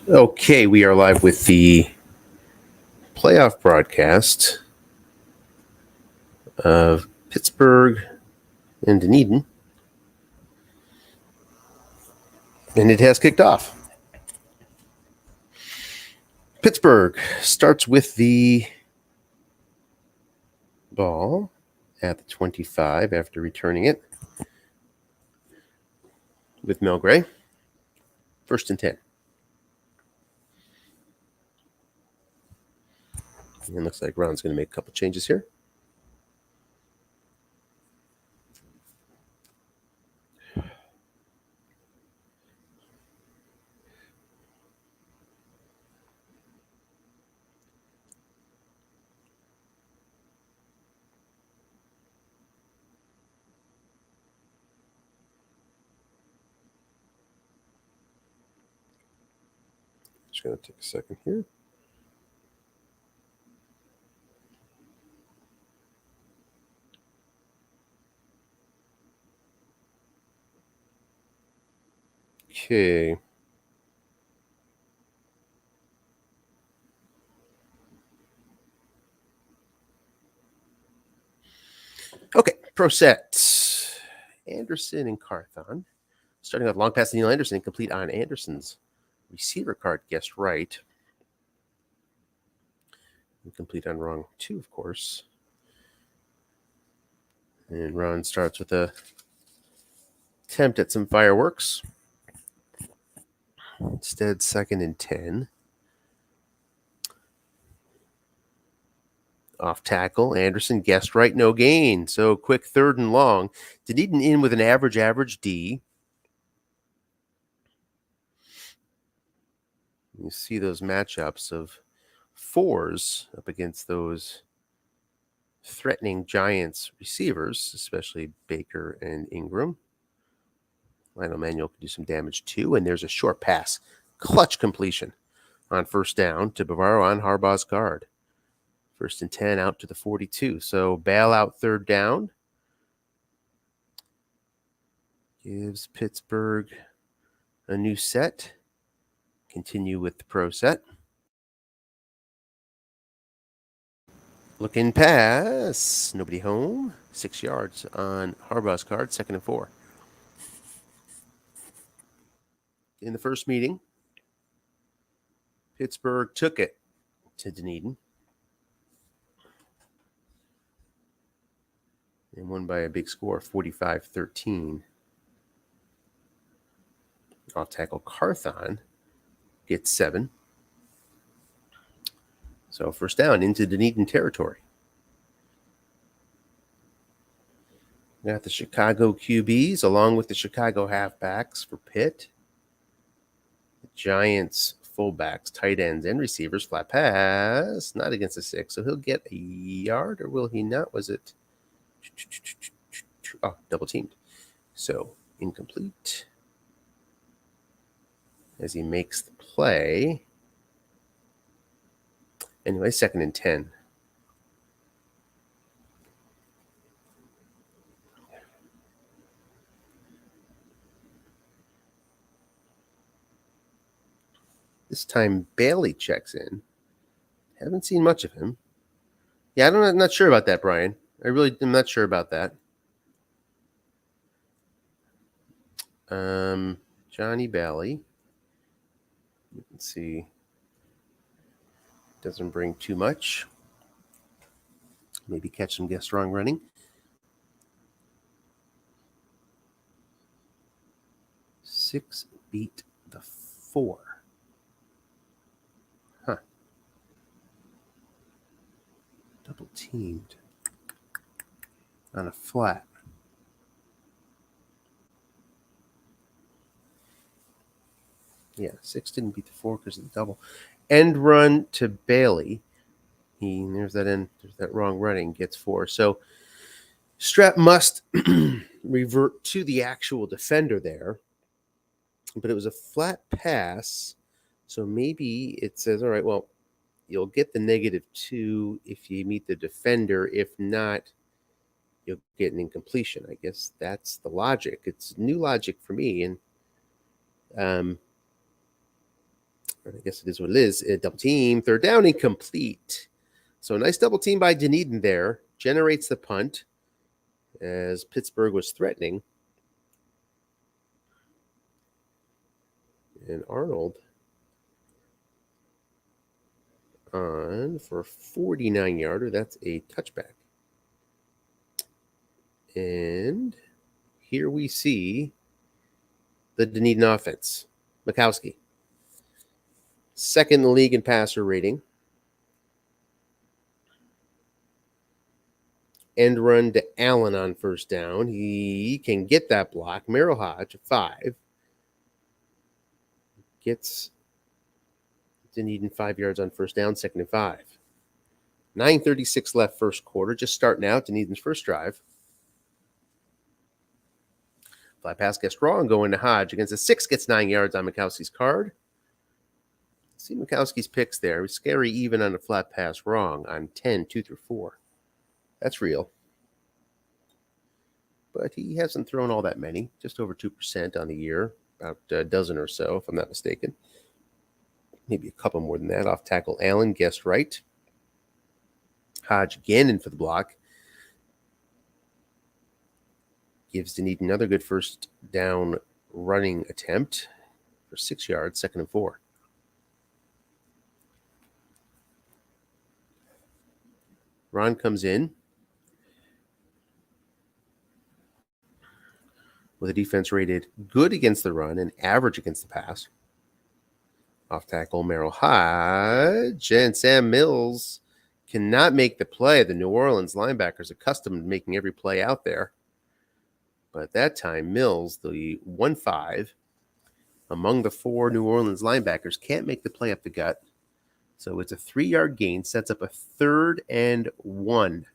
Okay, we are live with the playoff broadcast of Pittsburgh and Dunedin, and it has kicked off. Pittsburgh starts with the ball at the 25 after returning it with Mel Gray. 1st and 10. And it looks like Ron's going to make a couple changes here. Just going to take a second here. Okay. Okay, pro set. Anderson and Carthon. Starting off long pass to Neil Anderson, complete on Anderson's receiver card, guessed right. Complete on wrong two, of course. And Ron starts with a attempt at some fireworks. Instead, 2nd and 10. Off tackle, Anderson guessed right, no gain. So quick 3rd and long. Dunedin in with an average D. You see those matchups of 4s up against those threatening Giants receivers, especially Baker and Ingram. Lionel Manuel can do some damage too. And there's a short pass. Clutch completion on 1st down to Bavaro on Harbaugh's guard. 1st and 10 out to the 42. So bailout 3rd down. Gives Pittsburgh a new set. Continue with the pro set. Looking pass. Nobody home. 6 yards on Harbaugh's card. 2nd and 4. In the first meeting, Pittsburgh took it to Dunedin and won by a big score, 45-13. Off tackle Carthon gets 7. So 1st down into Dunedin territory. Got the Chicago QBs along with the Chicago halfbacks for Pitt. The Giants fullbacks, tight ends, and receivers. Flat pass, not against the 6. So he'll get a yard, or will he not? Was it? Oh, double teamed. So incomplete. As he makes the play. Anyway, 2nd and 10. This time Bailey checks in. Haven't seen much of him. Yeah, I'm not sure about that, Brian. I really am not sure about that. Johnny Bailey. You can see doesn't bring too much. Maybe catch some guess wrong running. Six beat the 4. Huh. Double teamed on a flat. Yeah, 6 didn't beat the 4 because of the double. End run to Bailey. There's that wrong running, gets 4. So Strap must revert to the actual defender there. But it was a flat pass. So maybe it says, all right, well, you'll get the -2 if you meet the defender. If not, you'll get an incompletion. I guess that's the logic. It's new logic for me. And I guess it is what it is. A double team, third down, incomplete. So a nice double team by Dunedin there. Generates the punt as Pittsburgh was threatening. And Arnold on for a 49-yarder. That's a touchback. And here we see the Dunedin offense. Mikowski. Second in the league in passer rating. End run to Allen on first down. He can get that block. Merrill Hodge, 5. Gets Dunedin 5 yards on first down, 2nd and 5. 9:36 left first quarter. Just starting out, Dunedin's first drive. Flat pass gets wrong, going to Hodge against a 6, gets 9 yards on Mikowski's card. See Mikowski's picks there. It was scary even on a flat pass wrong on 10, 2 through 4. That's real. But he hasn't thrown all that many, just over 2% on the year, about a dozen or so, if I'm not mistaken. Maybe a couple more than that. Off tackle Allen, guessed right. Hodge again in for the block. Gives Dunedin another good first down running attempt for 6 yards, 2nd and 4. Ron comes in with a defense rated good against the run and average against the pass. Off tackle Merrill Hodge and Sam Mills cannot make the play. The New Orleans linebackers accustomed to making every play out there. But at that time, Mills, the 1-5, among the 4 New Orleans linebackers, can't make the play up the gut. So it's a 3-yard gain, sets up a 3rd and 1.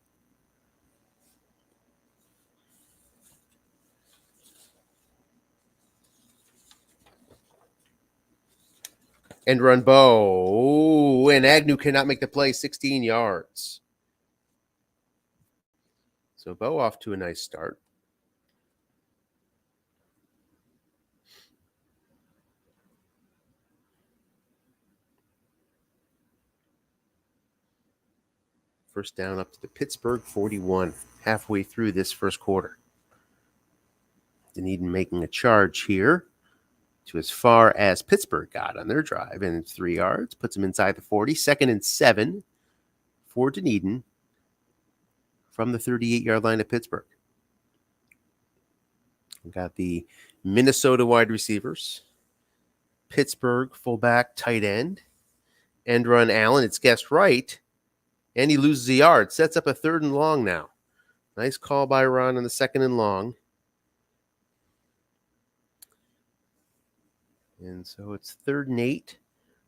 End run Bo. And Agnew cannot make the play, 16 yards. So Bo off to a nice start. First down up to the Pittsburgh 41, halfway through this first quarter. Dunedin making a charge here to as far as Pittsburgh got on their drive, and it's 3 yards, puts them inside the 40. 2nd and 7 for Dunedin from the 38-yard line of Pittsburgh. We've got the Minnesota wide receivers, Pittsburgh fullback, tight end run Allen. It's guessed right, and he loses a yard. Sets up a 3rd and long now. Nice call by Ron on the 2nd and long. And so it's 3rd and 8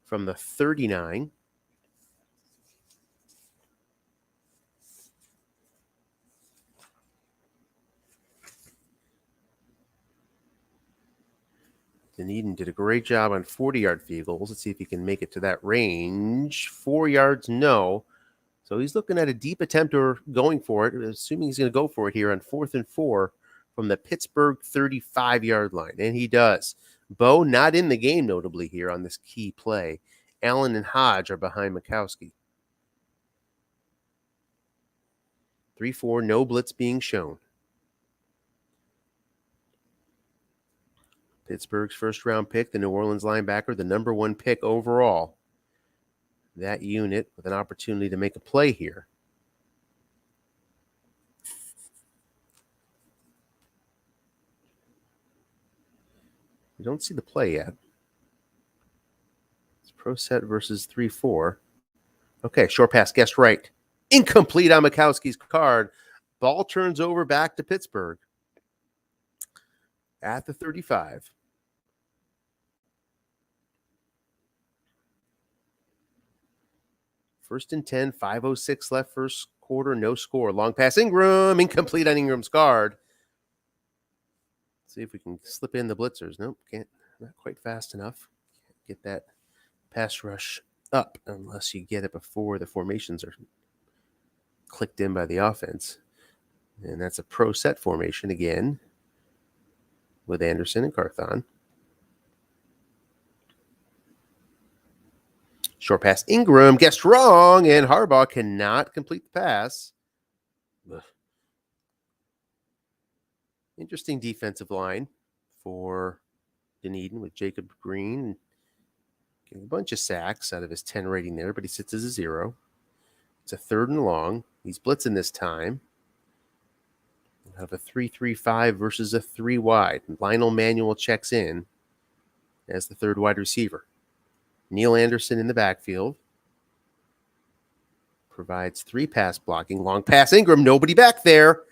from the 39. Dunedin did a great job on 40-yard field goals. Let's see if he can make it to that range. 4 yards, no. So he's looking at a deep attempt or going for it, assuming he's going to go for it here on 4th and 4 from the Pittsburgh 35-yard line. And he does. Bo not in the game, notably, here on this key play. Allen and Hodge are behind Mikowski. 3-4, no blitz being shown. Pittsburgh's first-round pick, the New Orleans linebacker, the number 1 pick overall. That unit with an opportunity to make a play here. We don't see the play yet. It's pro set versus 3-4. Okay, short pass, guessed right. Incomplete on Mikowski's card. Ball turns over back to Pittsburgh at the 35. First and 10, 5:06 left first quarter, no score. Long pass, Ingram, incomplete on Ingram's card. See if we can slip in the blitzers. Nope, can't. Not quite fast enough. Can't get that pass rush up unless you get it before the formations are clicked in by the offense. And that's a pro set formation again with Anderson and Carthon. Short pass Ingram, guessed wrong, and Harbaugh cannot complete the pass. Ugh. Interesting defensive line for Dunedin with Jacob Green getting a bunch of sacks out of his 10 rating there, but he sits as a 0. It's a 3rd and long. He's blitzing this time. We'll have a 3-3-5 versus a 3 wide. Lionel Manuel checks in as the 3rd wide receiver. Neil Anderson in the backfield. Provides 3 pass blocking. Long pass Ingram. Nobody back there.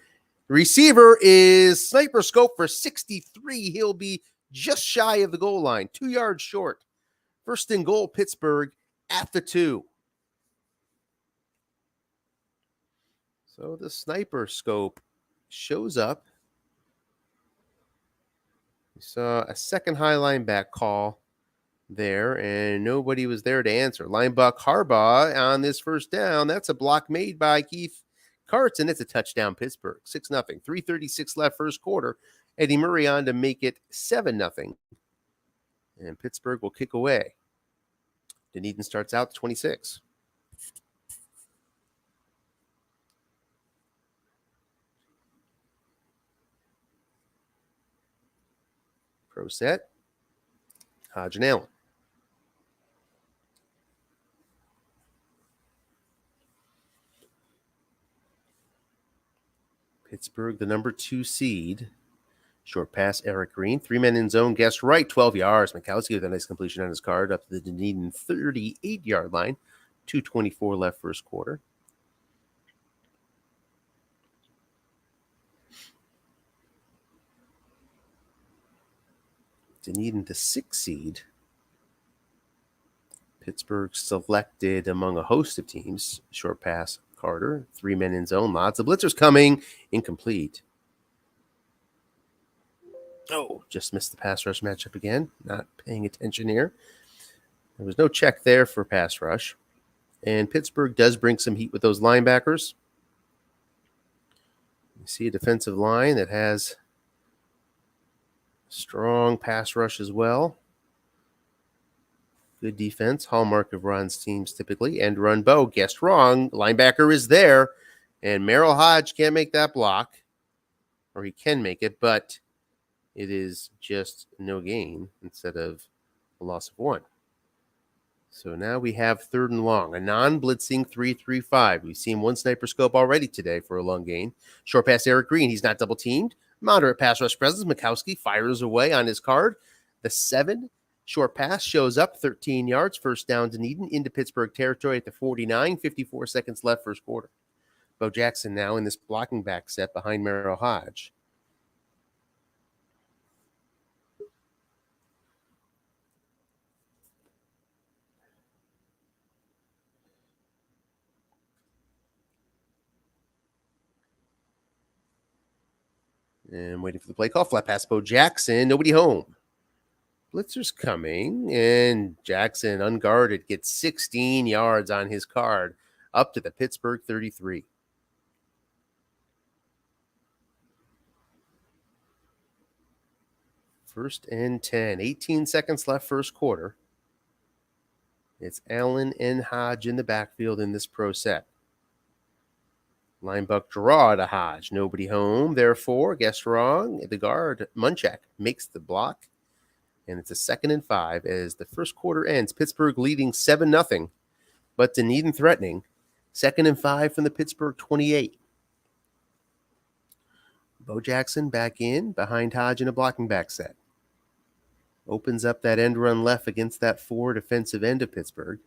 The receiver is sniper scope for 63. He'll be just shy of the goal line. 2 yards short. 1st and goal, Pittsburgh at the 2. So the sniper scope shows up. We saw a second high line back call there, and nobody was there to answer. Linebuck Harbaugh on this 1st down. That's a block made by Keith Karts, and it's a touchdown Pittsburgh. 6-0. 3:36 left 1st quarter. Eddie Murray on to make it 7-0. And Pittsburgh will kick away. Dunedin starts out 26. Pro set. Hodge and Allen. Pittsburgh, the number 2 seed. Short pass, Eric Green. 3 men in zone, guessed right, 12 yards. Mikowski with a nice completion on his card up to the Dunedin 38-yard line. 2:24 left 1st quarter. Dunedin, the 6 seed. Pittsburgh selected among a host of teams. Short pass, Carter. 3 men in zone. Lots of blitzers coming. Incomplete. Oh, just missed the pass rush matchup again. Not paying attention here. There was no check there for pass rush. And Pittsburgh does bring some heat with those linebackers. You see a defensive line that has strong pass rush as well. Good defense, hallmark of Ron's teams typically. End run Bo, guessed wrong. Linebacker is there. And Merrill Hodge can't make that block. Or he can make it, but it is just no gain instead of a loss of 1. So now we have 3rd and long, a non-blitzing 3-3-5. We've seen 1 sniper scope already today for a long gain. Short pass, Eric Green. He's not double-teamed. Moderate pass rush presence. Mikowski fires away on his card. The 7 short pass shows up, 13 yards. 1st down Dunedin into Pittsburgh territory at the 49. 54 seconds left 1st quarter. Bo Jackson now in this blocking back set behind Merrill Hodge. And waiting for the play call. Flat pass, Bo Jackson. Nobody home. Blitzer's coming. And Jackson, unguarded, gets 16 yards on his card up to the Pittsburgh 33. First and 10. 18 seconds left 1st quarter. It's Allen and Hodge in the backfield in this pro set. Linebuck draw to Hodge. Nobody home. Therefore, guessed wrong. The guard, Munchak, makes the block. And it's a 2nd and 5 as the 1st quarter ends. Pittsburgh leading 7-0, but Dunedin threatening. 2nd and 5 from the Pittsburgh 28. Bo Jackson back in behind Hodge in a blocking back set. Opens up that end run left against that 4 defensive end of Pittsburgh.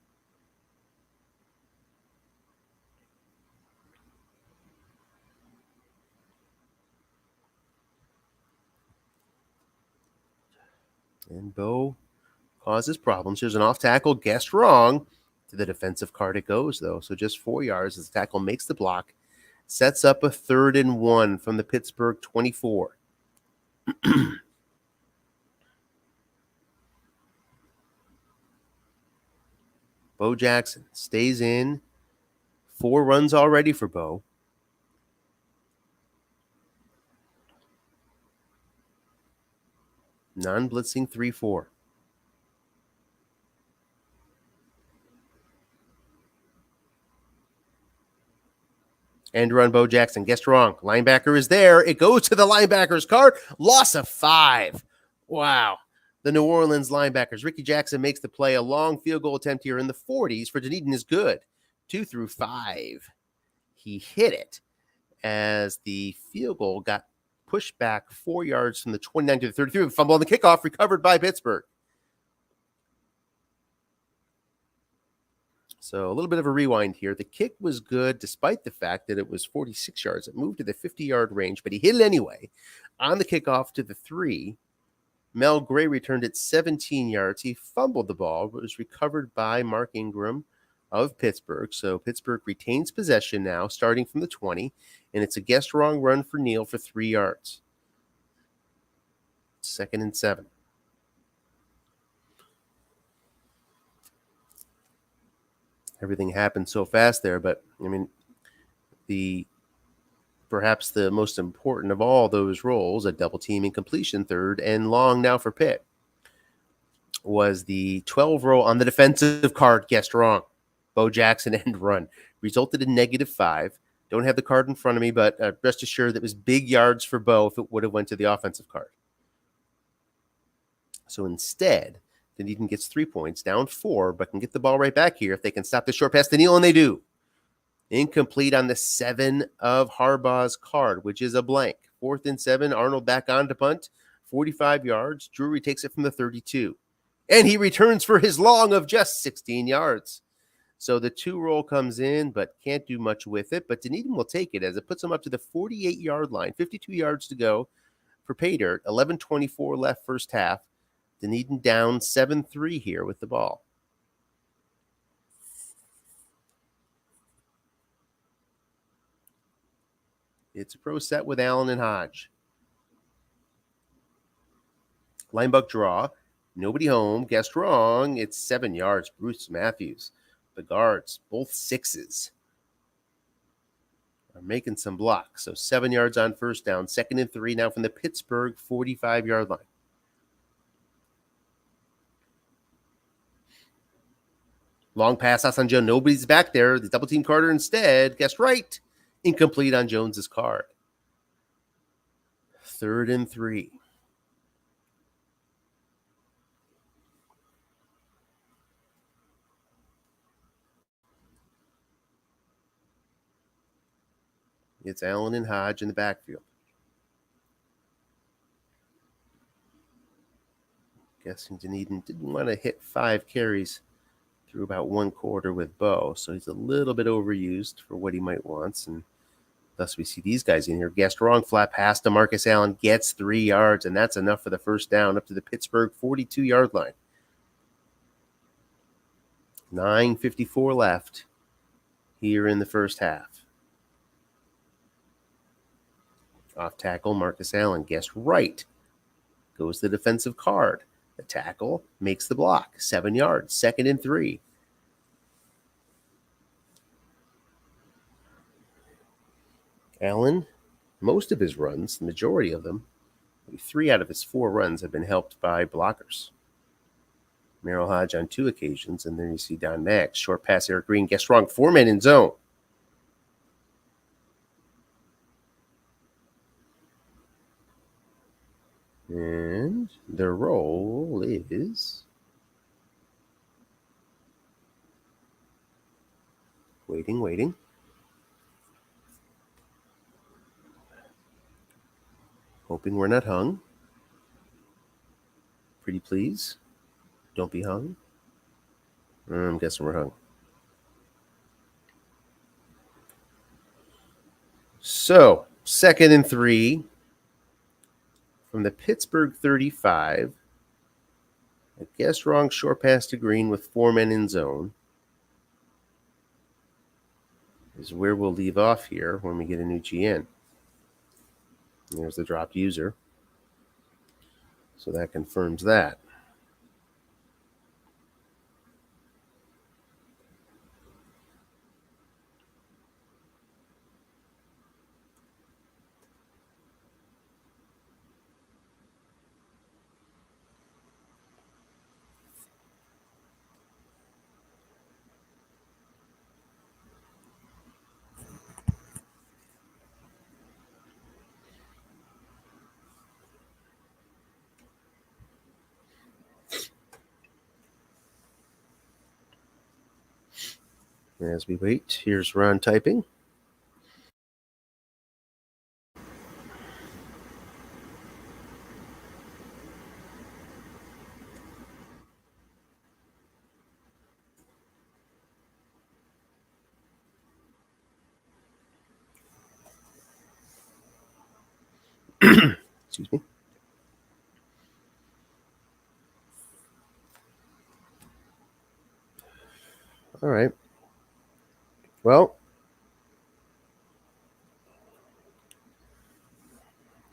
And Bo causes problems. Here's an off tackle, guessed wrong. To the defensive card it goes, though. So just 4 yards as the tackle makes the block. Sets up a 3rd and 1 from the Pittsburgh 24. Bo Jackson stays in. 4 runs already for Bo. Non-blitzing 3-4. End run, Bo Jackson. Guessed wrong. Linebacker is there. It goes to the linebacker's card. Loss of 5. Wow. The New Orleans linebackers. Ricky Jackson makes the play. A long field goal attempt here in the 40s for Dunedin is good. 2 through 5. He hit it as the field goal got pushed back 4 yards from the 29 to the 33. Fumble on the kickoff, recovered by Pittsburgh. So a little bit of a rewind here. The kick was good despite the fact that it was 46 yards. It moved to the 50-yard range, but he hit it anyway. On the kickoff to the 3, Mel Gray returned it 17 yards. He fumbled the ball, but was recovered by Mark Ingram of Pittsburgh. So Pittsburgh retains possession now, starting from the 20, and it's a guessed wrong run for Neal for 3 yards. 2nd and 7. Everything happened so fast there, but I mean, perhaps the most important of all those roles, a double team and completion, 3rd and long now for Pitt, was the 12 roll on the defensive card, guessed wrong. Bo Jackson end run resulted in -5. Don't have the card in front of me, but rest assured that it was big yards for Bo if it would have went to the offensive card. So instead, Dunedin gets 3 points, down 4, but can get the ball right back here if they can stop the short pass to Neal, and they do. Incomplete on the 7 of Harbaugh's card, which is a blank. 4th and 7, Arnold back on to punt, 45 yards. Drury takes it from the 32. And he returns for his long of just 16 yards. So the 2 roll comes in, but can't do much with it. But Dunedin will take it as it puts them up to the 48-yard line. 52 yards to go for pay dirt. 11:24 left first half. Dunedin down 7-3 here with the ball. It's a pro set with Allen and Hodge. Linebuck draw. Nobody home. Guessed wrong. It's 7 yards. Bruce Matthews. The guards, both 6s, are making some blocks. So 7 yards on first down. 2nd and 3 now from the Pittsburgh 45-yard line. Long pass out on Joe. Nobody's back there. The double team Carter instead. Guessed right. Incomplete on Jones's card. 3rd and 3. It's Allen and Hodge in the backfield. Guessing Dunedin didn't want to hit 5 carries through about 1 quarter with Bo, so he's a little bit overused for what he might want, and thus we see these guys in here. Guessed wrong, flat pass to Marcus Allen, gets 3 yards, and that's enough for the first down up to the Pittsburgh 42-yard line. 9:54 left here in the first half. Off tackle, Marcus Allen, guessed right. Goes the defensive card. The tackle makes the block. 7 yards. 2nd and 3. Allen, most of his runs, the majority of them, 3 out of his 4 runs have been helped by blockers. Merrill Hodge on 2 occasions, and then you see Don Max. Short pass, Eric Green, guessed wrong. 4 men in zone. And the roll is waiting. Hoping we're not hung. Pretty please. Don't be hung. I'm guessing we're hung. So, 2nd and 3 from the Pittsburgh 35. I guess wrong short pass to Green with 4 men in zone is where we'll leave off here when we get a new GN. There's the dropped user. So that confirms that. As we wait, here's Ron typing. Excuse me. All right. Well,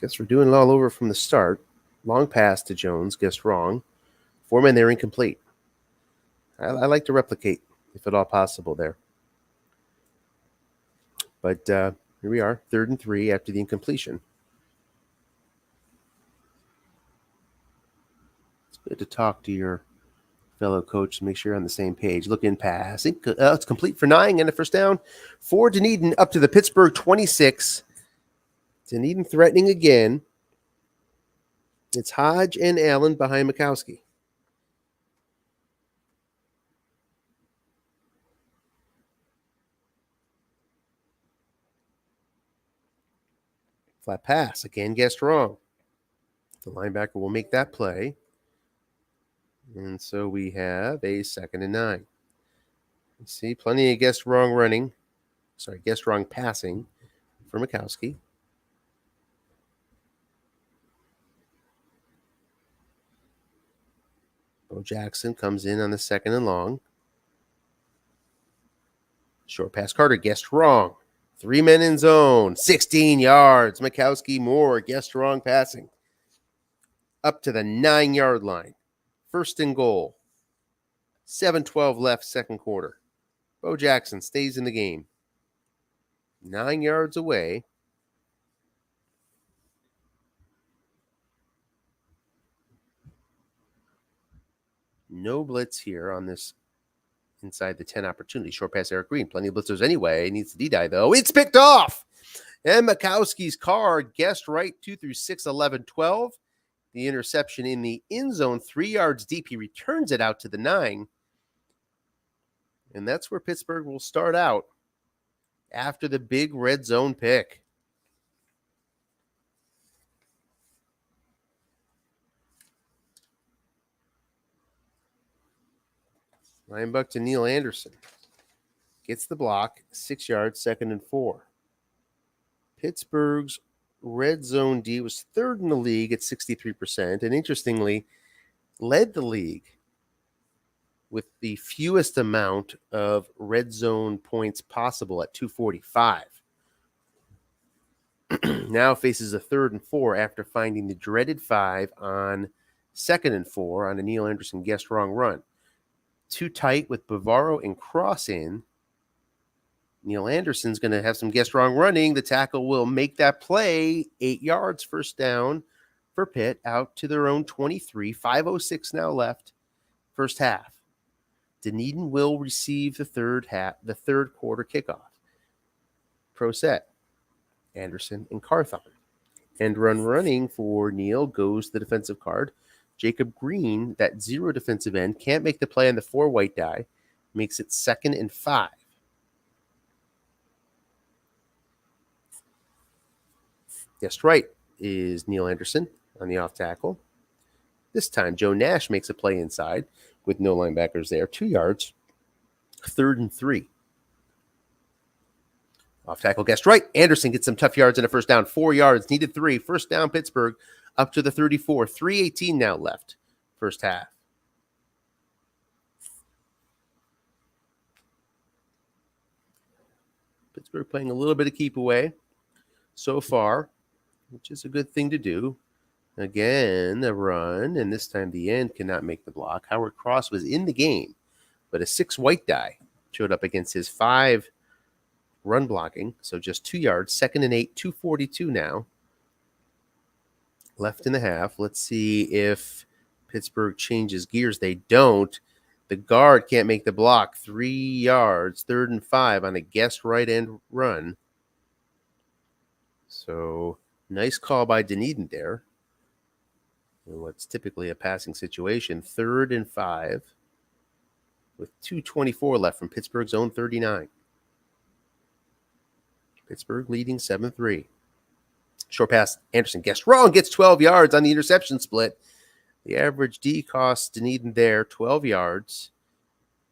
guess we're doing it all over from the start. Long pass to Jones, guessed wrong. 4 men there, incomplete. I like to replicate, if at all possible, there. But here we are, 3rd and 3 after the incompletion. It's good to talk to your fellow coach to make sure you're on the same page. Look in passing. It's complete for 9 and a first down for Dunedin up to the Pittsburgh 26. Dunedin threatening again. It's Hodge and Allen behind Mikowski. Flat pass. Again, guessed wrong. The linebacker will make that play. And so we have a 2nd and 9. You see, plenty of guessed wrong passing for Mikowski. Bo Jackson comes in on the 2nd and long. Short pass Carter, guessed wrong. 3 men in zone, 16 yards. Mikowski more, guessed wrong passing. Up to the 9-yard line. 1st and goal. 7:12 left, 2nd quarter. Bo Jackson stays in the game. 9 yards away. No blitz here on this inside the 10 opportunity. Short pass Eric Green. Plenty of blitzers anyway. He needs the D-die, though. It's picked off. And Mikowski's car guessed right 2 through 6, 11, 12. The interception in the end zone, 3 yards deep. He returns it out to the 9. And that's where Pittsburgh will start out after the big red zone pick. Linebacker to Neil Anderson. Gets the block, 6 yards, 2nd and 4. Pittsburgh's red zone D was 3rd in the league at 63%. And interestingly, led the league with the fewest amount of red zone points possible at 245. Now faces a 3rd and 4 after finding the dreaded 5 on 2nd and 4 on a Neil Anderson guessed wrong run. Too tight with Bavaro and Cross in. Neil Anderson's going to have some guessed wrong running. The tackle will make that play. 8 yards, 1st down for Pitt out to their own 23. 5:06 now left, 1st half. Dunedin will receive the third quarter kickoff. Pro set. Anderson and Carthon. End run running for Neil goes the defensive card. Jacob Green, that 0 defensive end, can't make the play on the 4 white die. Makes it 2nd and 5. Guessed right is Neil Anderson on the off tackle. This time, Joe Nash makes a play inside with no linebackers there. 2 yards, 3rd and 3. Off tackle, guessed right. Anderson gets some tough yards and a 1st down. 4 yards, needed 3. 1st down, Pittsburgh, up to the 34. 3:18 now left, 1st half. Pittsburgh playing a little bit of keep away so far, which is a good thing to do. Again, a run, and this time the end cannot make the block. Howard Cross was in the game, but a 6 white die showed up against his 5 run blocking. So just 2 yards, 2nd and 8, 2:42 now. Left in the half. Let's see if Pittsburgh changes gears. They don't. The guard can't make the block. 3 yards, 3rd and 5 on a guessed right end run. So nice call by Dunedin there. In what's typically a passing situation. 3rd and 5. with 2:24 left from Pittsburgh's own 39. Pittsburgh leading 7-3. Short pass, Anderson guessed wrong, gets 12 yards on the interception split. The average D costs Dunedin there 12 yards.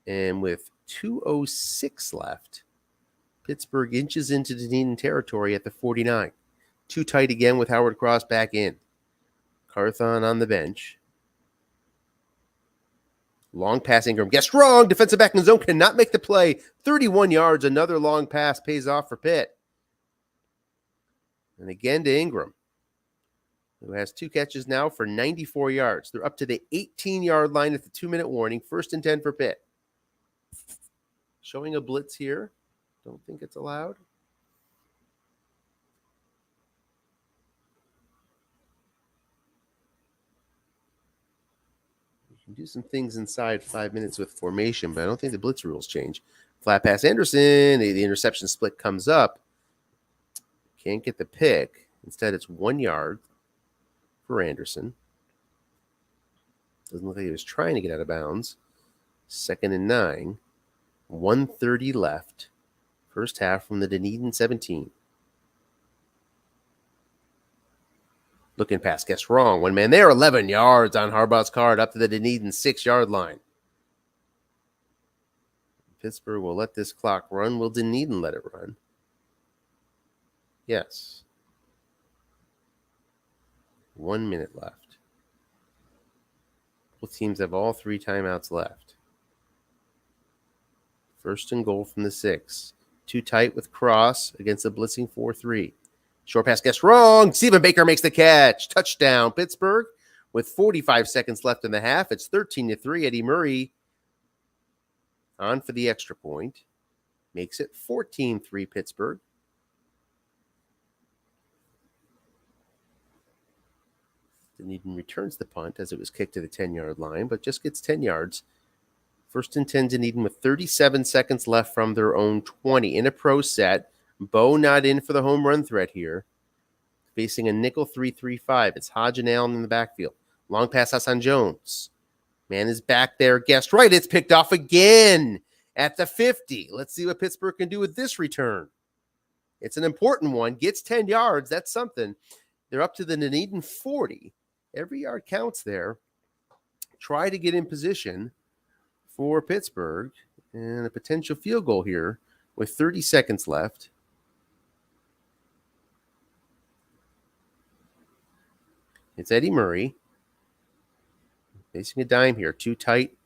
And with 2:06 left, Pittsburgh inches into Dunedin territory at the 49. Too tight again with Howard Cross back in. Carthon on the bench. Long pass, Ingram guessed wrong. Defensive back in zone cannot make the play. 31 yards, another long pass pays off for Pitt. And again to Ingram, who has 2 catches now for 94 yards. They're up to the 18-yard line at the 2-minute warning. 1st and 10 for Pitt. Showing a blitz here. Don't think it's allowed. You can do some things inside 5 minutes with formation, but I don't think the blitz rules change. Flat pass, Anderson. The interception split comes up. Can't get the pick. Instead, it's 1 yard for Anderson. Doesn't look like he was trying to get out of bounds. 2nd and 9. 1:30 left. First half from the Dunedin 17. Looking pass, guess wrong. One man there, 11 yards on Harbaugh's card up to the Dunedin 6-yard line. Pittsburgh will let this clock run. Will Dunedin let it run? Yes. 1 minute left. Both teams have all 3 timeouts left. 1st and goal from the 6. Too tight with Cross against a blitzing 4-3. Short pass guessed wrong. Stephen Baker makes the catch. Touchdown, Pittsburgh. With 45 seconds left in the half, it's 13-3. Eddie Murray on for the extra point. Makes it 14-3 Pittsburgh. Dunedin returns the punt as it was kicked to the 10-yard line, but just gets 10 yards. 1st and 10 Dunedin with 37 seconds left from their own 20. In a pro set, Bo not in for the home run threat here. Facing a nickel 3-3-5. It's Hodge and Allen in the backfield. Long pass, Hassan Jones. Man is back there. Guessed right. It's picked off again at the 50. Let's see what Pittsburgh can do with this return. It's an important one. Gets 10 yards. That's something. They're up to the Dunedin 40. Every yard counts there. Try to get in position for Pittsburgh and a potential field goal here with 30 seconds left. It's Eddie Murray facing a dime here. Too tight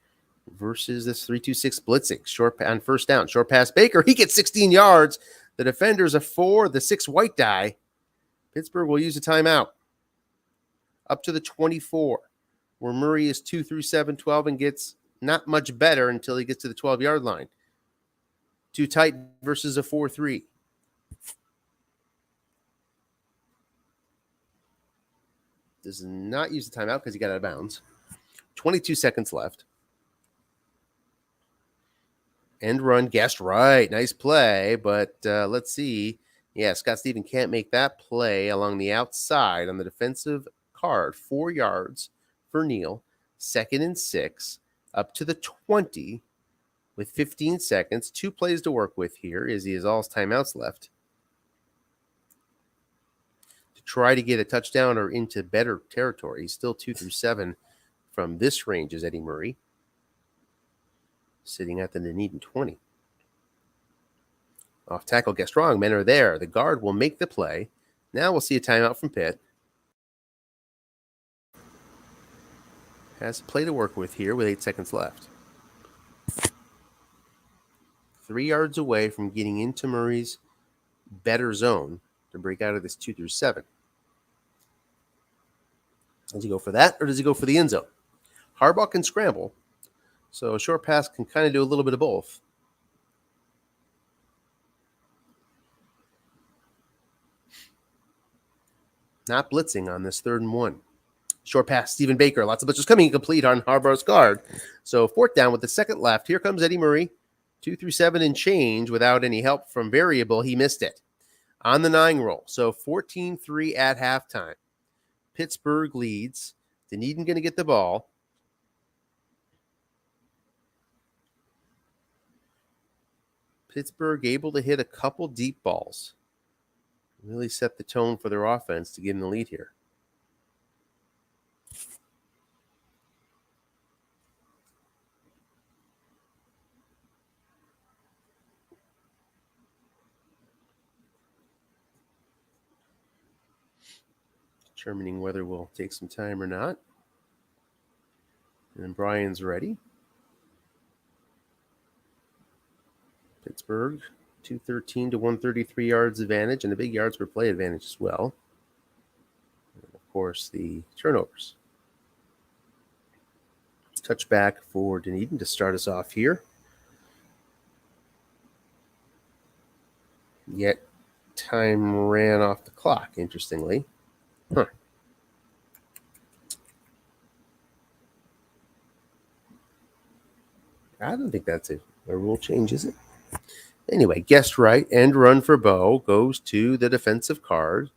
versus this 3-2-6 blitzing. Short on 1st down. Short pass Baker. He gets 16 yards. The defender's a 4. The 6 white die. Pittsburgh will use a timeout. Up to the 24, where Murray is 2 through 7, 12, and gets not much better until he gets to the 12-yard line. Too tight versus a 4-3. Does not use the timeout because he got out of bounds. 22 seconds left. End run, guessed right. Nice play, but let's see. Yeah, Scott Stephen can't make that play along the outside on the defensive card. 4 yards for Neal. 2nd and 6. Up to the 20 with 15 seconds. 2 plays to work with here as he has all his timeouts left. To try to get a touchdown or into better territory. He's still 2 through 7 from this range is Eddie Murray. Sitting at the Dunedin 20. Off tackle, guessed wrong. Men are there. The guard will make the play. Now we'll see a timeout from Pitt. Has a play to work with here with 8 seconds left. 3 yards away from getting into Murray's better zone to break out of this 2 through 7. Does he go for that or does he go for the end zone? Harbaugh can scramble, so a short pass can kind of do a little bit of both. Not blitzing on this 3rd and 1. Short pass, Stephen Baker. Lots of blitzers coming incomplete on Harbaugh's guard. So 4th down with the 2nd left. Here comes Eddie Murray. 2 through 7 and change without any help from variable. He missed it on the 9 roll. So 14-3 at halftime. Pittsburgh leads. Dunedin going to get the ball. Pittsburgh able to hit a couple deep balls. Really set the tone for their offense to get in the lead here. Determining whether we'll take some time or not. And Brian's ready. Pittsburgh, 213 to 133 yards advantage, and a big yards per play advantage as well. And of course, the turnovers. Touchback for Dunedin to start us off here. Yet time ran off the clock, interestingly. I don't think that's a rule change, is it? Anyway, guessed right. End run for Bo. Goes to the defensive card.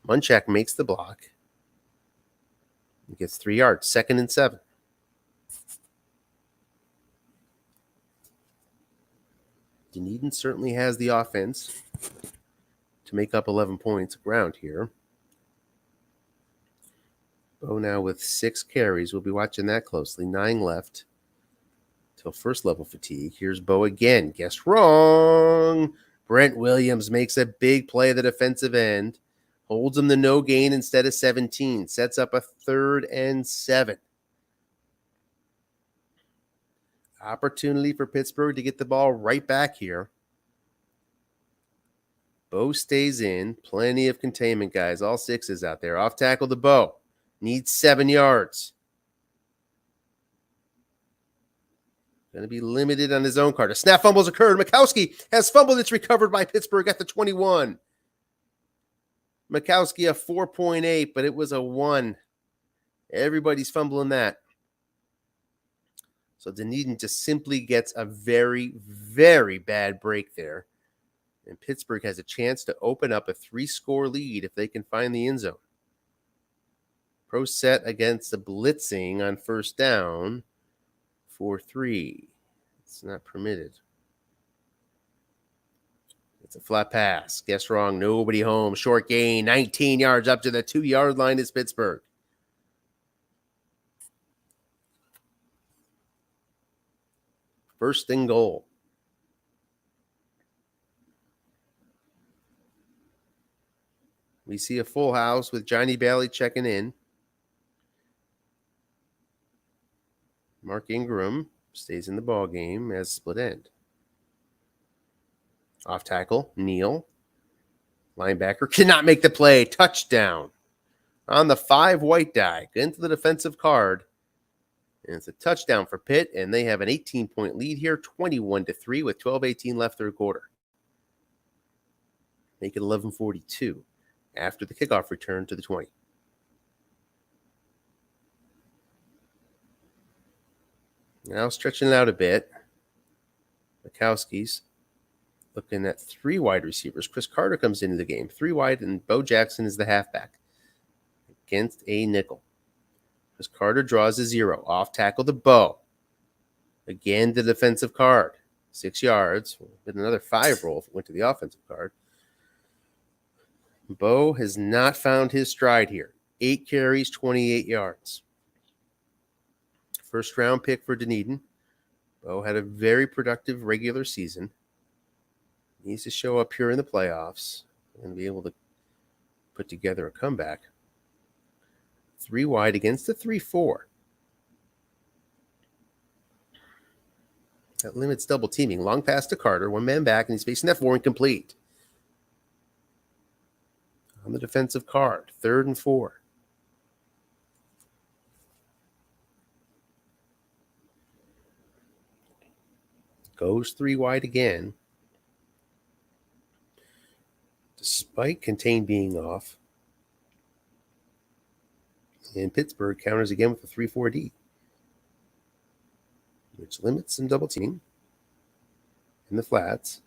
Munchak makes the block. He gets 3 yards. 2nd and 7. Dunedin certainly has the offense to make up 11 points ground here. Bo now with 6 carries. We'll be watching that closely. 9 left till first level fatigue. Here's Bo again. Guessed wrong. Brent Williams makes a big play at the defensive end. Holds him the no gain instead of 17. Sets up a 3rd and 7. Opportunity for Pittsburgh to get the ball right back here. Bo stays in. Plenty of containment, guys. All 6s out there. Off tackle to Bo. Needs 7 yards. Going to be limited on his own card. A snap fumbles occurred. Mikowski has fumbled. It's recovered by Pittsburgh at the 21. Mikowski a 4.8, but it was a 1. Everybody's fumbling that. So Dunedin just simply gets a very, very bad break there. And Pittsburgh has a chance to open up a 3-score lead if they can find the end zone. Pro set against the blitzing on first down for 3. It's not permitted. It's a flat pass. Guess wrong. Nobody home. Short gain. 19 yards up to the 2-yard line is Pittsburgh. First and goal. We see a full house with Johnny Bailey checking in. Mark Ingram stays in the ball game as split end. Off tackle, Neal. Linebacker cannot make the play. Touchdown. On the 5 white die. Into the defensive card. And it's a touchdown for Pitt, and they have an 18-point lead here, 21-3 with 12:18 left third quarter. Make it 11:42 after the kickoff return to the 20. Now stretching it out a bit. Mikowski's looking at 3 wide receivers. Chris Carter comes into the game. 3 wide, and Bo Jackson is the halfback against a nickel. Chris Carter draws a 0. Off tackle to Bo. Again, the defensive card. 6 yards. With another 5 roll if it went to the offensive card. Bo has not found his stride here. 8 carries, 28 yards. First round pick for Dunedin. Bo had a very productive regular season. Needs to show up here in the playoffs and be able to put together a comeback. 3 wide against the 3-4. That limits double teaming. Long pass to Carter. 1 man back, and he's facing that 4 incomplete. On the defensive card. 3rd and 4. Goes 3 wide again. Despite Contain being off. And Pittsburgh counters again with a 3-4D, which limits some double teaming in the flats.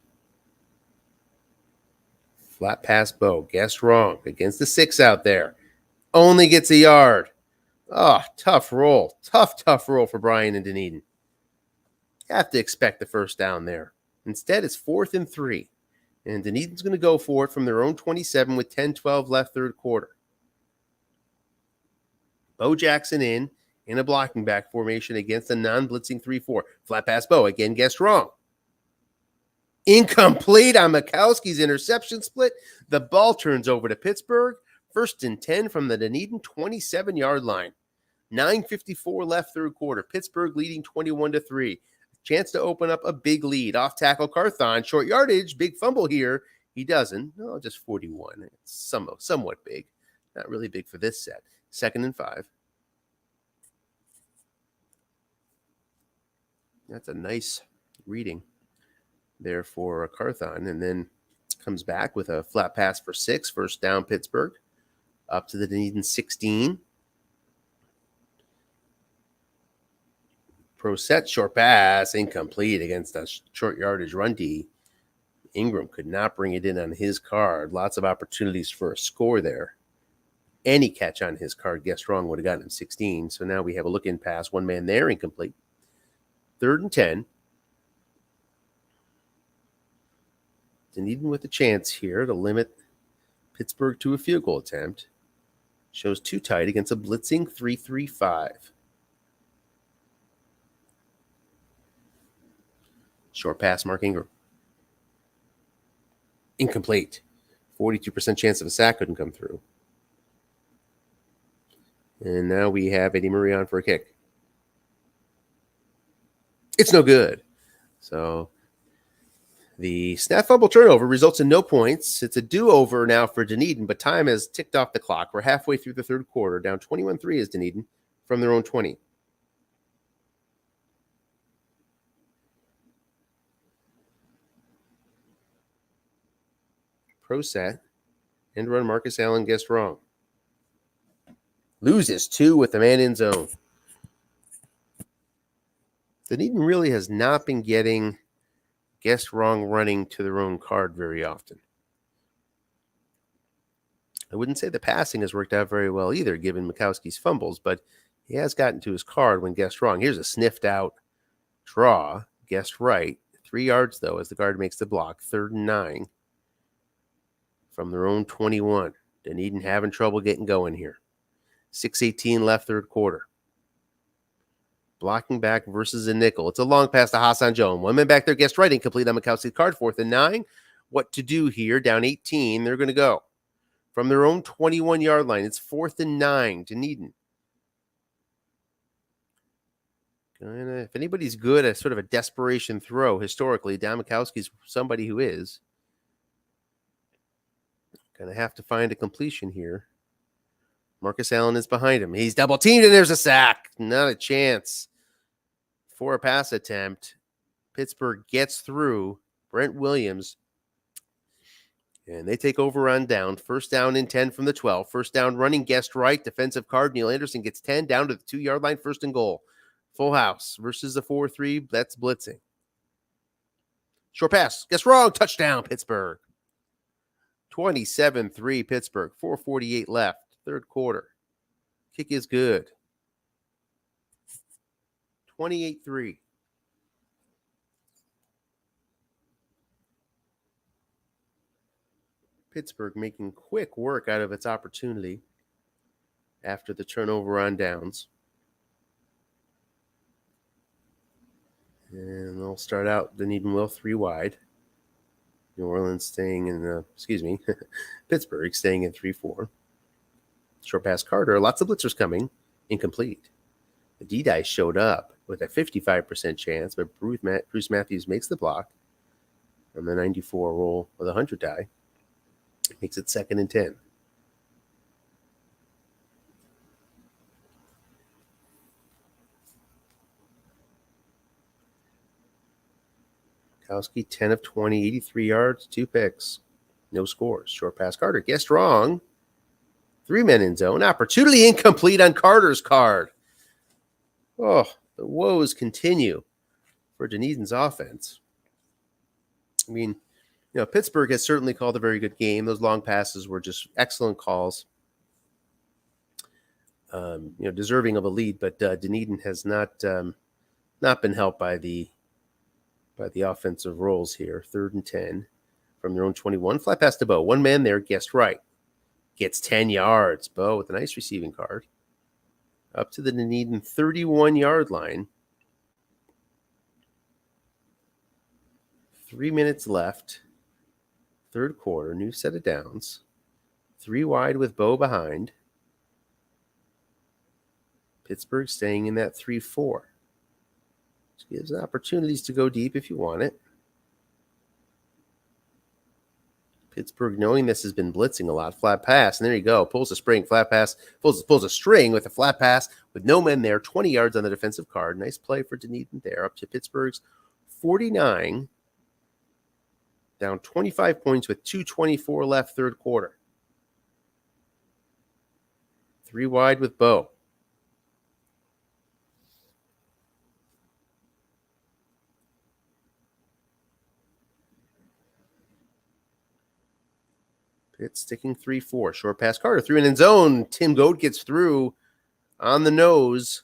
Flat pass Bo. Guessed wrong. Against the 6 out there. Only gets a yard. Oh, tough roll. Tough roll for Brian and Dunedin. You have to expect the first down there. Instead, it's 4th and 3. And Dunedin's going to go for it from their own 27 with 10-12 left third quarter. Bo Jackson in a blocking back formation against a non-blitzing 3-4. Flat pass Bo. Again, guessed wrong. Incomplete on Mikowski's interception split. The ball turns over to Pittsburgh. 1st and 10 from the Dunedin 27-yard line. 9:54 left third quarter. Pittsburgh leading 21-3. Chance to open up a big lead. Off tackle Carthon. Short yardage. Big fumble here. He doesn't. No, just 41. It's somewhat big. Not really big for this set. 2nd and 5. That's a nice reading there for Carthon. And then comes back with a flat pass for 6. 1st down Pittsburgh. Up to the Dunedin 16. Pro set, short pass, incomplete against a short yardage run D. Ingram could not bring it in on his card. Lots of opportunities for a score there. Any catch on his card, guessed wrong, would have gotten him 16. So now we have a look-in pass. One man there, incomplete. 3rd and 10. Dunedin with a chance here to limit Pittsburgh to a field goal attempt. Shows too tight against a blitzing 3-3-5. Short pass, Mark Ingram. Incomplete. 42% chance of a sack, couldn't come through. And now we have Eddie Murray on for a kick. It's no good. So the snap fumble turnover results in no points. It's a do-over now for Dunedin, but time has ticked off the clock. We're halfway through the third quarter. Down 21-3 is Dunedin from their own 20. Pro set. End run, Marcus Allen guessed wrong. Loses 2 with the man in zone. Dunedin really has not been getting guessed wrong running to their own card very often. I wouldn't say the passing has worked out very well either, given Mikowski's fumbles, but he has gotten to his card when guessed wrong. Here's a sniffed out draw, guessed right. 3 yards, though, as the guard makes the block. 3rd and 9 from their own 21. Dunedin having trouble getting going here. 6:18 left third quarter. Blocking back versus a nickel. It's a long pass to Hassan Jones. 1 man back there, guessed right, incomplete on Mikowski's card. 4th and 9. What to do here? Down 18. They're going to go from their own 21-yard line. It's 4th and 9. Dunedin. If anybody's good at sort of a desperation throw historically, Don Mikowski's somebody who is. Going to have to find a completion here. Marcus Allen is behind him. He's double teamed and there's a sack. Not a chance for a pass attempt. Pittsburgh gets through. Brent Williams. And they take over on down. 1st down and 10 from the 12. 1st down running, guessed right. Defensive card. Neil Anderson gets 10 down to the 2-yard line. 1st and goal. Full house versus the 4-3. That's blitzing. Short pass. Guessed wrong. Touchdown, Pittsburgh. 27-3 Pittsburgh. 4:48 left. Third quarter. Kick is good. 28-3. Pittsburgh making quick work out of its opportunity after the turnover on downs. And they'll start out Dunedin will 3 wide. New Orleans staying in Pittsburgh staying in 3-4. Short pass Carter. Lots of blitzers coming. Incomplete. The D-Dice showed up with a 55% chance, but Bruce Matthews makes the block on the 94 roll with a 100 die. Makes it 2nd and 10. Mikowski, 10 of 20, 83 yards, 2 picks. No scores. Short pass Carter. Guessed wrong. 3 men in zone. Opportunity incomplete on Carter's card. Oh, the woes continue for Dunedin's offense. I mean, Pittsburgh has certainly called a very good game. Those long passes were just excellent calls. Deserving of a lead, but Dunedin has not been helped by the by the offensive rolls here. 3rd and 10 from their own 21. Flat pass to Bo. One man there, guessed right. Gets 10 yards. Bo with a nice receiving card. Up to the Dunedin 31-yard line. 3 minutes left. 3rd quarter. New set of downs. 3 wide with Bo behind. Pittsburgh staying in that 3-4. Which gives opportunities to go deep if you want it. Pittsburgh, knowing this, has been blitzing a lot. Flat pass, and there you go. Pulls a spring, flat pass. Pulls a string with a flat pass with no men there. 20 yards on the defensive card. Nice play for Dunedin there. Up to Pittsburgh's 49. Down 25 points with 2:24 left, 3rd quarter. 3 wide with Bo. Pitt sticking 3-4. Short pass, Carter through an end zone. Tim Goad gets through on the nose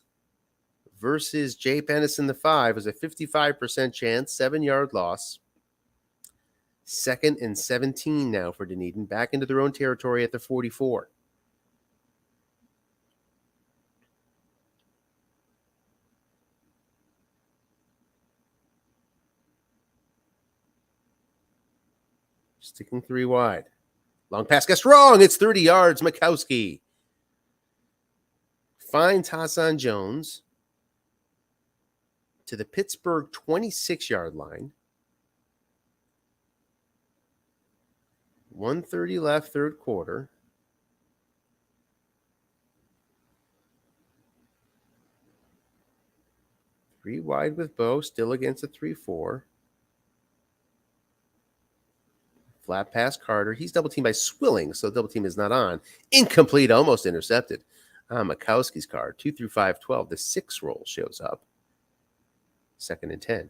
versus Jay Pennison, the 5. It was a 55% chance, 7-yard loss. 2nd and 17 now for Dunedin. Back into their own territory at the 44. Sticking 3 wide. Long pass gets wrong. It's 30 yards. Mikowski finds Hassan Jones to the Pittsburgh 26-yard line. 1:30 left, 3rd quarter. Three wide with Bo, still against a 3-4. Flat pass, Carter. He's double teamed by Swilling, so double team is not on. Incomplete, almost intercepted. Mikowski's card, 2 through 5, 12. The 6 roll shows up. 2nd and 10.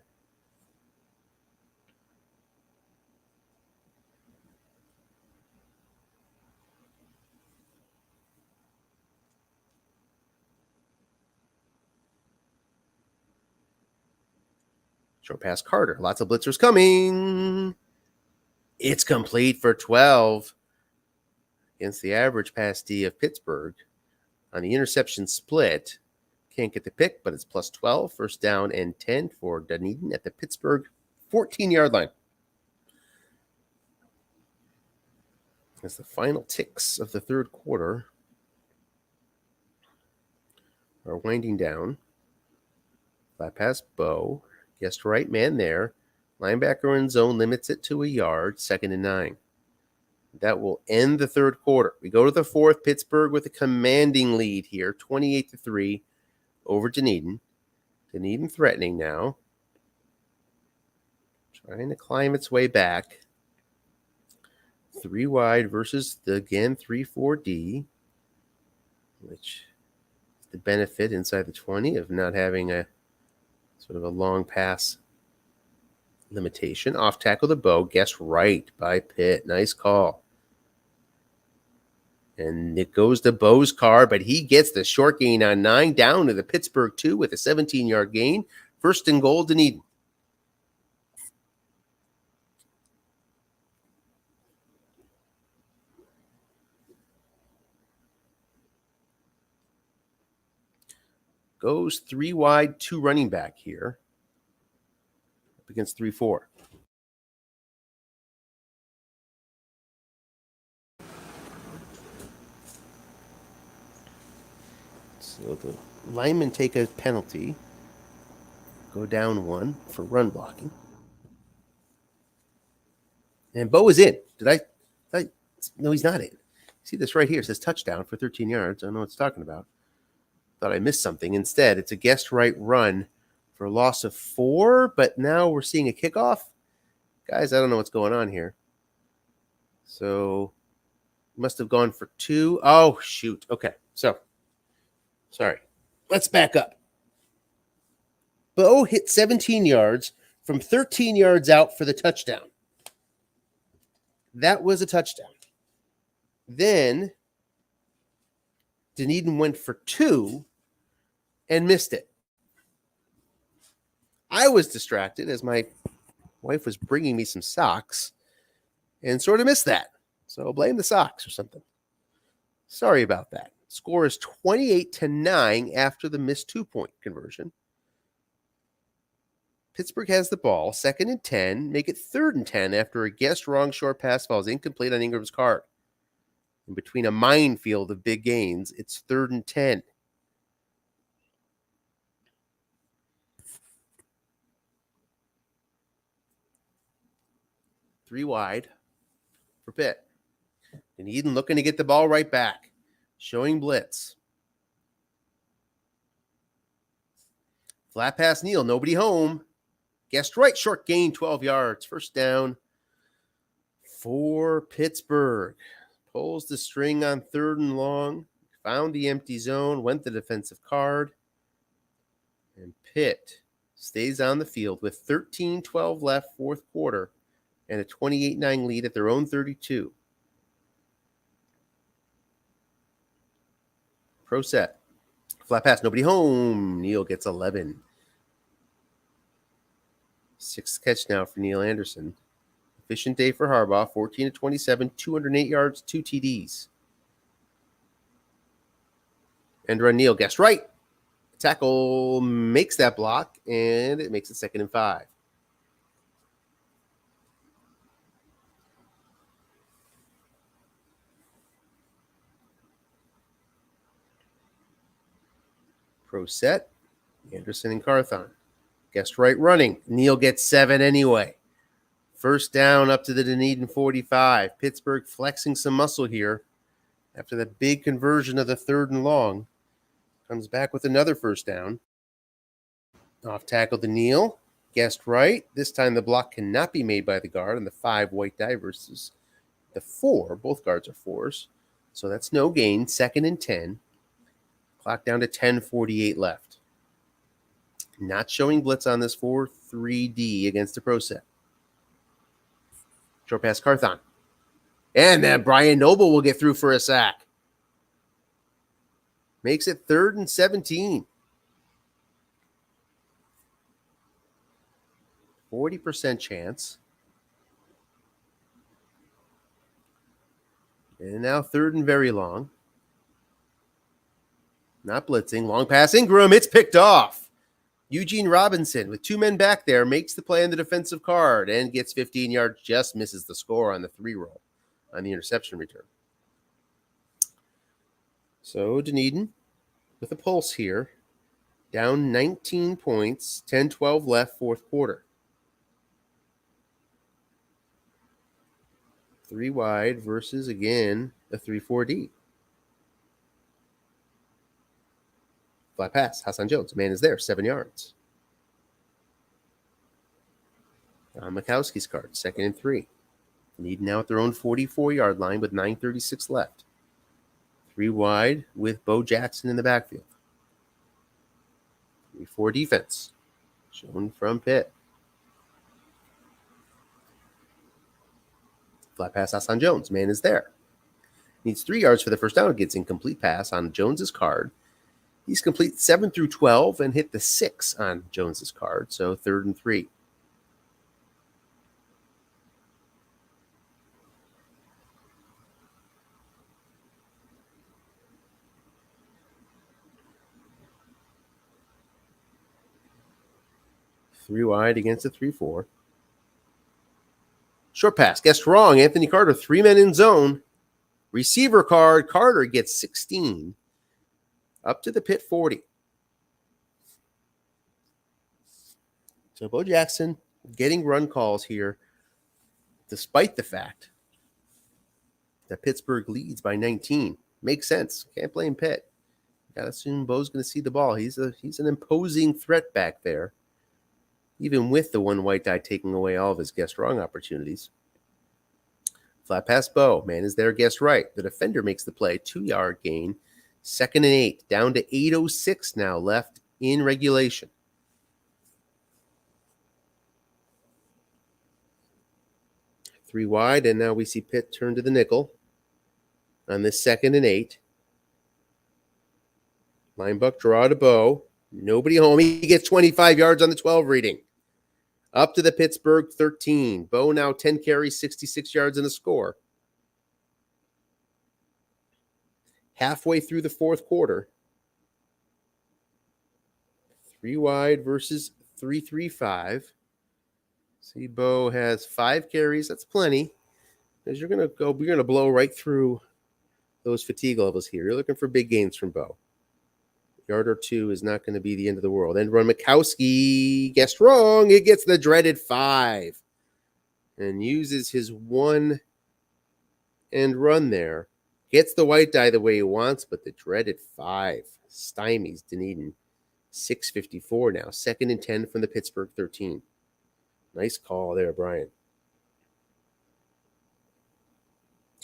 Short pass, Carter. Lots of blitzers coming. It's complete for 12 against the average pass D of Pittsburgh. On the interception split, can't get the pick, but it's plus 12. 1st down and 10 for Dunedin at the Pittsburgh 14-yard line. As the final ticks of the 3rd quarter are winding down. Flat pass, Bo. Guessed right man there. Linebacker in zone, limits it to a yard. 2nd and 9. That will end the 3rd quarter. We go to the 4th. Pittsburgh with a commanding lead here, 28-3 over Dunedin. Dunedin threatening now. Trying to climb its way back. 3 wide versus the, again, 3-4D, which is the benefit inside the 20 of not having a sort of a long pass limitation. Off tackle to Bo. Guessed right by Pitt. Nice call. And it goes to Bo's car, but he gets the short gain on 9 down to the Pittsburgh 2 with a 17-yard gain. 1st and goal, Dunedin. Goes 3 wide, 2 running back here. Up against 3-4. So the linemen take a penalty. Go down 1 for run blocking. And Bo is in. No, he's not in. See this right here. It says touchdown for 13 yards. I don't know what it's talking about. Thought I missed something. Instead, it's a guessed right run for a loss of 4, but now we're seeing a kickoff. Guys, I don't know what's going on here. So, must have gone for 2. Oh, shoot. Okay, so, sorry. Let's back up. Bo hit 17 yards from 13 yards out for the touchdown. That was a touchdown. Then, Dunedin went for 2 and missed it. I was distracted as my Wife was bringing me some socks and sort of missed that. So blame the socks or something. Sorry about that. Score is 28-9 after the missed 2-point conversion. Pittsburgh has the ball, 2nd and 10, make it 3rd and 10 after a guessed wrong short pass falls incomplete on Ingram's card. In between a minefield of big gains, it's 3rd and 10. Three wide for Pitt. Dunedin looking to get the ball right back, showing blitz. Flat pass Neal, nobody home. Guessed right, short gain, 12 yards. First down for Pittsburgh. Pulls the string on 3rd and long. Found the empty zone, went the defensive card. And Pitt stays on the field with 13-12 left, 4th quarter, and a 28-9 lead at their own 32. Pro set. Flat pass, nobody home. Neal gets 11. 6th catch now for Neal Anderson. Efficient day for Harbaugh, 14-27, 208 yards, 2 TDs. End run Neal, guessed right. Tackle makes that block, and it makes it 2nd and 5. Pro set, Anderson and Carthon. Guessed right running. Neal gets 7 anyway. First down up to the Dunedin 45. Pittsburgh flexing some muscle here after the big conversion of the 3rd and long. Comes back with another first down. Off tackle to Neal. Guessed right. This time the block cannot be made by the guard on the 5 white die versus the 4. Both guards are 4s. So that's no gain. 2nd and 10. Clock down to 10:48 left. Not showing blitz on this 4-3D against the pro set. Short pass Carthon. And then Brian Noble will get through for a sack. Makes it 3rd and 17. 40% chance. And now 3rd and very long. Not blitzing. Long pass Ingram. It's picked off. Eugene Robinson, with 2 men back there, makes the play on the defensive card and gets 15 yards, just misses the score on the 3-roll on the interception return. So Dunedin with a pulse here, down 19 points, 10-12 left, 4th quarter. 3 wide versus, again, a 3-4D. Flat pass, Hassan Jones. Man is there, 7 yards. On Mikowski's card, 2nd and 3. Need now at their own 44-yard line with 9:36 left. 3 wide with Bo Jackson in the backfield. 3-4 defense, shown from Pitt. Flat pass, Hassan Jones. Man is there. Needs 3 yards for the first down. Gets incomplete pass on Jones's card. He's complete 7 through 12 and hit the 6 on Jones's card, so 3rd and 3. Three wide against a 3-4. Short pass, guessed wrong. Anthony Carter, 3 men in zone. Receiver card, Carter gets 16. Up to the Pitt 40. So Bo Jackson getting run calls here, despite the fact that Pittsburgh leads by 19. Makes sense. Can't blame Pitt. Got to assume Bo's going to see the ball. He's an imposing threat back there, even with the 1 white die taking away all of his guessed wrong opportunities. Flat pass Bo. Man is there, guessed right. The defender makes the play. 2-yard gain. 2nd and 8. Down to 8:06 now left in regulation. Three wide, and now we see Pitt turn to the nickel on this 2nd and 8. Linebuck draw to Bo. Nobody home. He gets 25 yards on the 12 reading. Up to the Pittsburgh 13. Bo now 10 carries, 66 yards, and a score. Halfway through the fourth quarter. 3 wide versus 3-3-5. See, Bo has 5 carries. That's plenty. Because we're going to blow right through those fatigue levels here. You're looking for big gains from Bo. Yard or 2 is not going to be the end of the world. And run Mikowski guessed wrong. It gets the dreaded 5 and uses his 1 and run there. Gets the white die the way he wants, but the dreaded 5 stymies Dunedin. 6:54 now. 2nd and 10 from the Pittsburgh 13. Nice call there, Brian.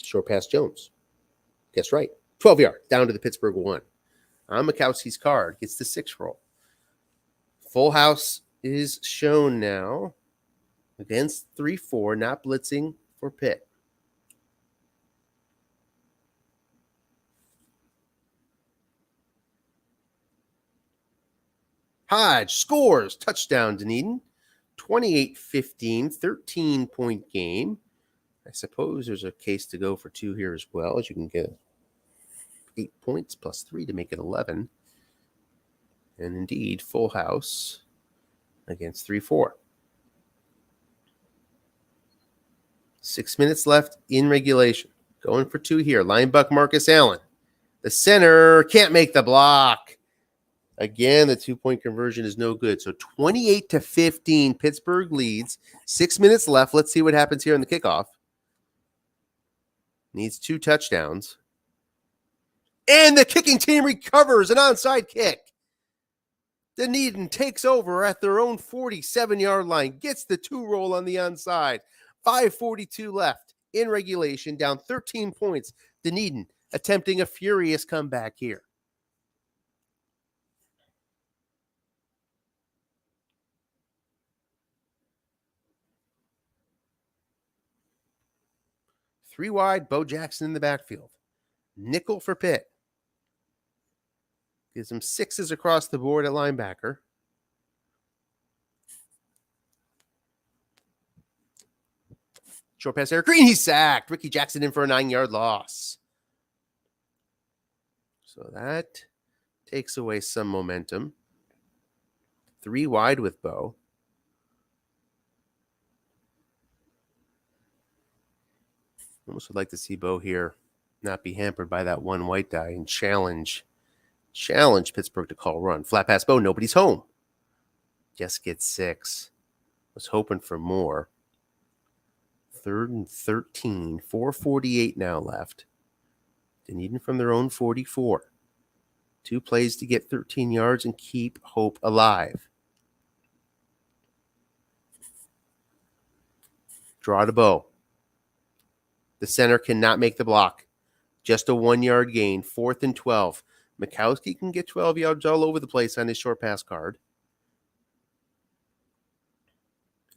Short pass Jones. Guess right. 12 yards down to the Pittsburgh 1. On Mikowski's card. Gets the 6 roll. Full house is shown now against 3-4. Not blitzing for Pitt. Hodge scores. Touchdown, Dunedin. 28-15, 13-point game. I suppose there's a case to go for 2 here as well, as you can get 8 points plus 3 to make it 11. And indeed, full house against 3-4. 6 minutes left in regulation. Going for 2 here. Linebucker Marcus Allen. The center can't make the block. Again, the 2-point conversion is no good. So 28-15, Pittsburgh leads. 6 minutes left. Let's see what happens here in the kickoff. Needs 2 touchdowns. And the kicking team recovers an onside kick. Dunedin takes over at their own 47-yard line. Gets the 2 roll on the onside. 5:42 left in regulation. Down 13 points. Dunedin attempting a furious comeback here. Three wide, Bo Jackson in the backfield. Nickel for Pitt. Gives him 6s across the board at linebacker. Short pass, Eric Green, he's sacked. Ricky Jackson in for a 9-yard loss. So that takes away some momentum. 3 wide with Bo. Almost would like to see Bo here not be hampered by that 1 white die and challenge Pittsburgh to call run. Flat pass Bo, nobody's home. Just gets 6. Was hoping for more. 3rd and 13. 4:48 now left. Dunedin from their own 44. 2 plays to get 13 yards and keep hope alive. Draw to Bo. The center cannot make the block. Just a 1-yard gain. 4th and 12. Mikowski can get 12 yards all over the place on his short pass card.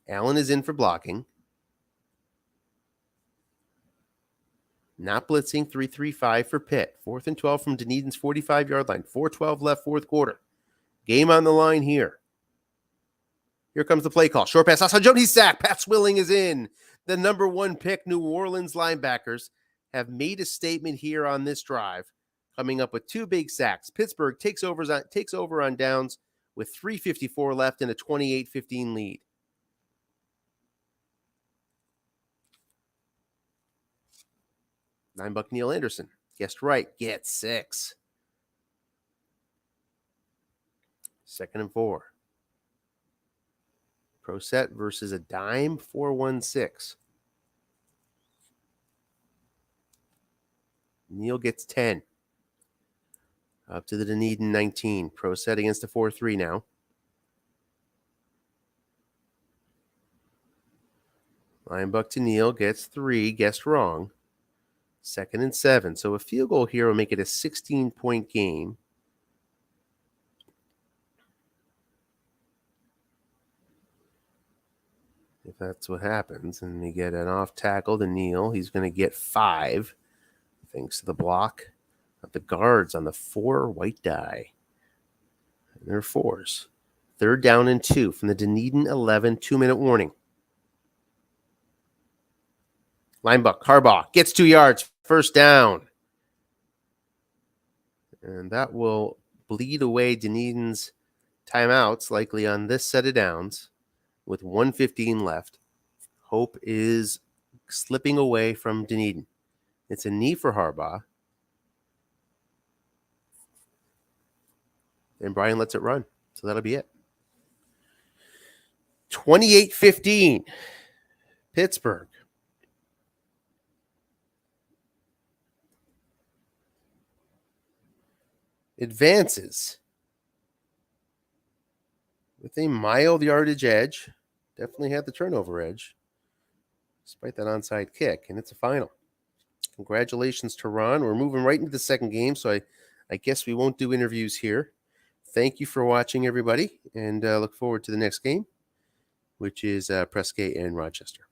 Allen is in for blocking. Not blitzing. 3-3-5 for Pitt. 4th and 12 from Dunedin's 45-yard line. 4:12 left, 4th quarter. Game on the line here. Here comes the play call. Short pass. Hassan Jones, he's sacked. Pat Swilling is in. The number 1 pick, New Orleans linebackers, have made a statement here on this drive, coming up with 2 big sacks. Pittsburgh takes over on downs with 3:54 left and a 28-15 lead. Linebacker Neil Anderson, guessed right, gets 6. 2nd and 4. Pro set versus a dime, 4-1-6. Neal gets 10. Up to the Dunedin 19. Pro set against a 4-3 now. Linebuck to Neal gets 3. Guessed wrong. 2nd and 7. So a field goal here will make it a 16-point game. If that's what happens, and we get an off tackle to Neal, he's going to get 5, thanks to the block of the guards on the 4 white die. And they're 4s. 3rd down and 2 from the Dunedin 11, 2-minute warning. Linebuck, Harbaugh gets 2 yards, 1st down. And that will bleed away Dunedin's timeouts, likely on this set of downs, with 1:15 left. Hope is slipping away from Dunedin. It's a knee for Harbaugh. And Brian lets it run. So that'll be it. 28-15. Pittsburgh. Advances with a mild yardage edge. Definitely had the turnover edge, despite that onside kick, and it's a final. Congratulations to Ron. We're moving right into the second game, so I guess we won't do interviews here. Thank you for watching, everybody, and look forward to the next game, which is Prescott and Rochester.